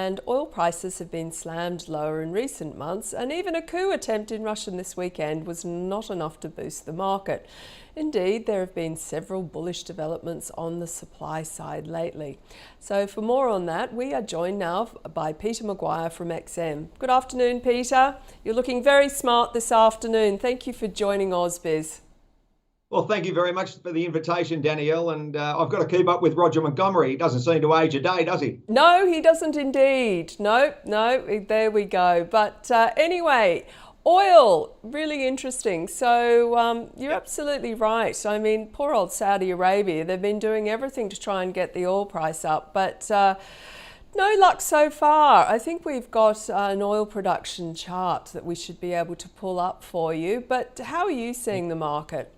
and oil prices have been slammed lower in recent months, and even a coup attempt in Russia this weekend was not enough to boost the market. Indeed, there have been several bullish developments on the supply side lately. So for more on that, we are joined now by Peter McGuire from XM. Good afternoon, Peter. You're looking very smart this afternoon. Thank you for joining ausbiz. Well, thank you very much for the invitation, Danielle. And I've got to keep up with Roger Montgomery. He doesn't seem to age a day, does he? No, he doesn't indeed. No, there we go. But anyway, oil, really interesting. So you're absolutely right. I mean, poor old Saudi Arabia, they've been doing everything to try and get the oil price up, but no luck so far. I think we've got an oil production chart that we should be able to pull up for you. But how are you seeing the market?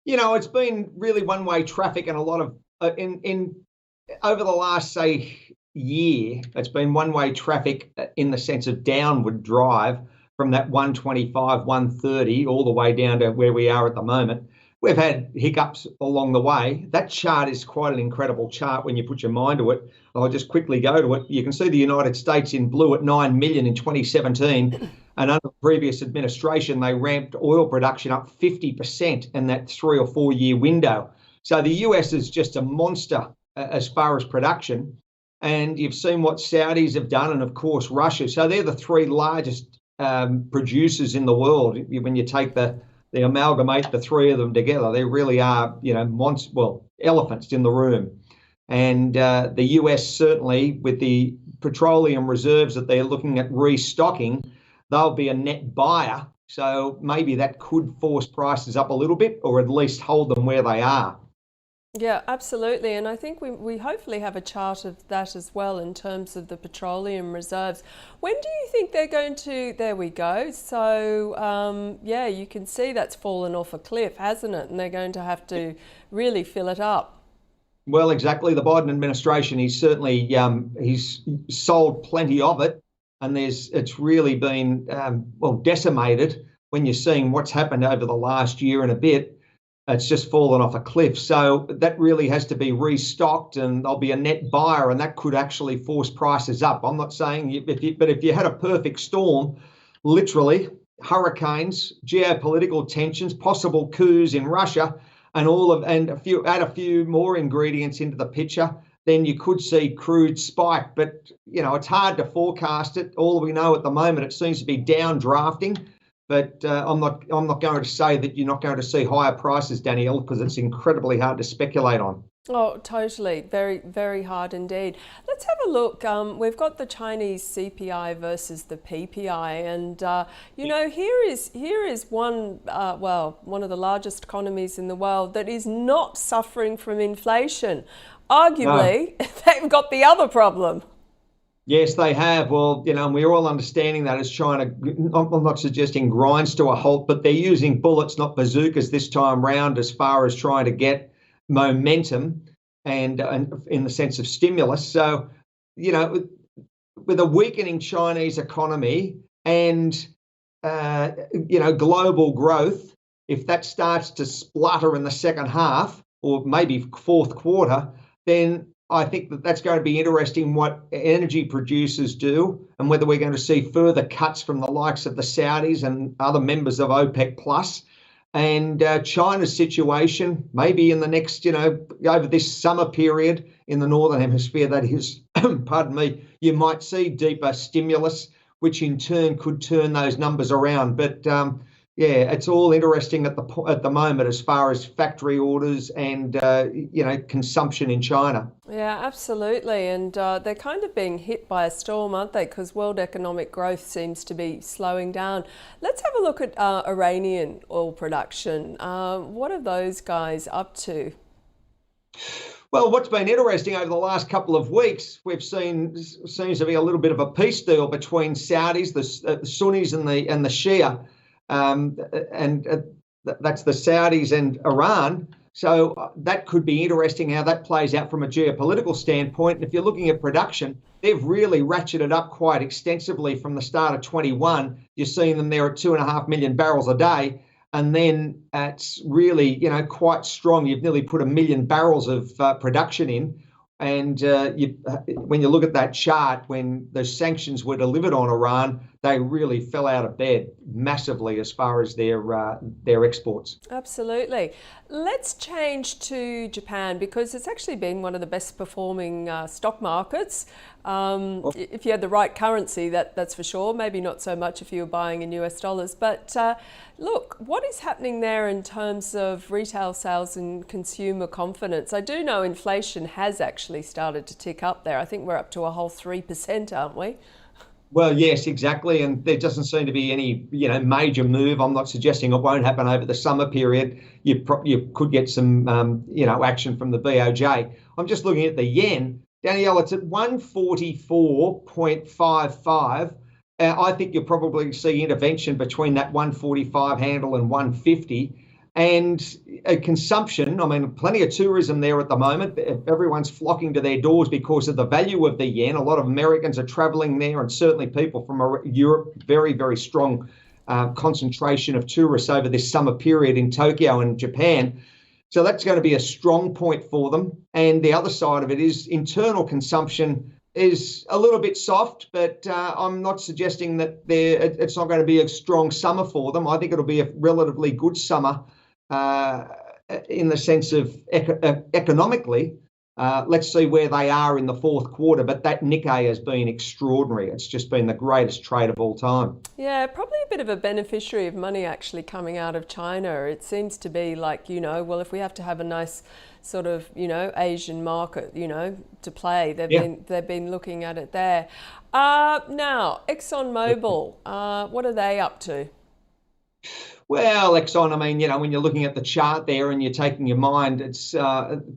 You know, it's been really one-way traffic, and a lot of over the last, say, year, it's been one-way traffic in the sense of downward drive from that 125, 130 all the way down to where we are at the moment. We've had hiccups along the way. That chart is quite an incredible chart when you put your mind to it. I'll just quickly go to it. You can see the United States in blue at 9 million in 2017. And under the previous administration, they ramped oil production up 50% in that 3 or 4 year window. So the US is just a monster as far as production. And you've seen what Saudis have done, and of course Russia. So they're the three largest producers in the world. When you take they amalgamate the three of them together, they really are, you know, elephants in the room. And the US certainly, with the petroleum reserves that they're looking at restocking, they'll be a net buyer. So maybe that could force prices up a little bit, or at least hold them where they are. Yeah, absolutely. And I think we hopefully have a chart of that as well in terms of the petroleum reserves. When do you think they're going to, there we go. So yeah, you can see that's fallen off a cliff, hasn't it? And they're going to have to really fill it up. Well, exactly. The Biden administration, he's certainly, he's sold plenty of it. And it's really been, decimated when you're seeing what's happened over the last year and a bit. It's just fallen off a cliff. So that really has to be restocked, and there'll be a net buyer, and that could actually force prices up. I'm not saying, but if you had a perfect storm, literally hurricanes, geopolitical tensions, possible coups in Russia, and add a few more ingredients into the picture, then you could see crude spike. But, you know, it's hard to forecast it. All we know at the moment, it seems to be downdrafting. But I'm not going to say that you're not going to see higher prices, Danielle, because it's incredibly hard to speculate on. Oh, totally. Very, very hard indeed. Let's have a look. We've got the Chinese CPI versus the PPI. And, you know, here is one of the largest economies in the world that is not suffering from inflation. Arguably, no. They've got the other problem. Yes, they have. Well, you know, and we're all understanding that as trying to, I'm not suggesting grinds to a halt, but they're using bullets, not bazookas this time round, as far as trying to get momentum and in the sense of stimulus. So, you know, with a weakening Chinese economy and, you know, global growth, if that starts to splutter in the second half or maybe fourth quarter, then I think that's going to be interesting what energy producers do, and whether we're going to see further cuts from the likes of the Saudis and other members of OPEC plus. And China's situation, maybe in the next, you know, over this summer period in the Northern Hemisphere, that is, pardon me, you might see deeper stimulus, which in turn could turn those numbers around. But yeah, it's all interesting at the moment as far as factory orders and, you know, consumption in China. Yeah, absolutely. And they're kind of being hit by a storm, aren't they? Because world economic growth seems to be slowing down. Let's have a look at Iranian oil production. What are those guys up to? Well, what's been interesting over the last couple of weeks, we've seen seems to be a little bit of a peace deal between Saudis, the Sunnis and the Shia. That's the Saudis and Iran. So that could be interesting how that plays out from a geopolitical standpoint. And if you're looking at production, they've really ratcheted up quite extensively from the start of 21. You're seeing them there at 2.5 million barrels a day. And then it's really, you know, quite strong. You've nearly put 1 million barrels of production in. And when you look at that chart, when the sanctions were delivered on Iran, they really fell out of bed massively as far as their exports. Absolutely. Let's change to Japan because it's actually been one of the best performing stock markets. If you had the right currency, that's for sure. Maybe not so much if you were buying in US dollars. But look, what is happening there in terms of retail sales and consumer confidence? I do know inflation has actually started to tick up there. I think we're up to a whole 3%, aren't we? Well, yes, exactly. And there doesn't seem to be any, major move. I'm not suggesting it won't happen over the summer period. You could get some, action from the BOJ. I'm just looking at the yen. Danielle, it's at 144.55. I think you'll probably see intervention between that 145 handle and 150. And consumption, I mean, plenty of tourism there at the moment. Everyone's flocking to their doors because of the value of the yen. A lot of Americans are traveling there, and certainly people from Europe. Very, very strong concentration of tourists over this summer period in Tokyo and Japan. So that's going to be a strong point for them. And the other side of it is internal consumption is a little bit soft, but I'm not suggesting that it's not going to be a strong summer for them. I think it'll be a relatively good summer in the sense of economically. Let's see where they are in the fourth quarter, but that Nikkei has been extraordinary. It's just been the greatest trade of all time. Yeah, probably a bit of a beneficiary of money actually coming out of China. It seems to be like, well, if we have to have a nice sort of, Asian market, to play, they've been looking at it there. Now, ExxonMobil, what are they up to? Well, Exxon, I mean, when you're looking at the chart there and you're taking your mind, it's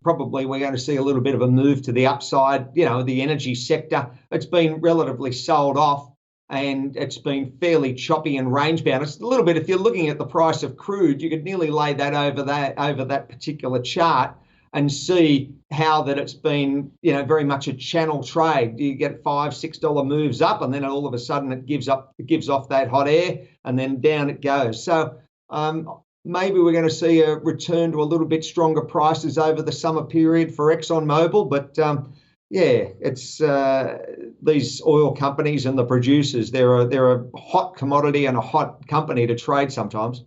probably we're going to see a little bit of a move to the upside. The energy sector, it's been relatively sold off and it's been fairly choppy and range bound. It's a little bit, if you're looking at the price of crude, you could nearly lay that over that particular chart and see how that it's been, very much a channel trade. You get $5-6 moves up, and then all of a sudden it gives off that hot air, and then down it goes. So maybe we're going to see a return to a little bit stronger prices over the summer period for ExxonMobil, but it's these oil companies and the producers. They're a hot commodity and a hot company to trade sometimes.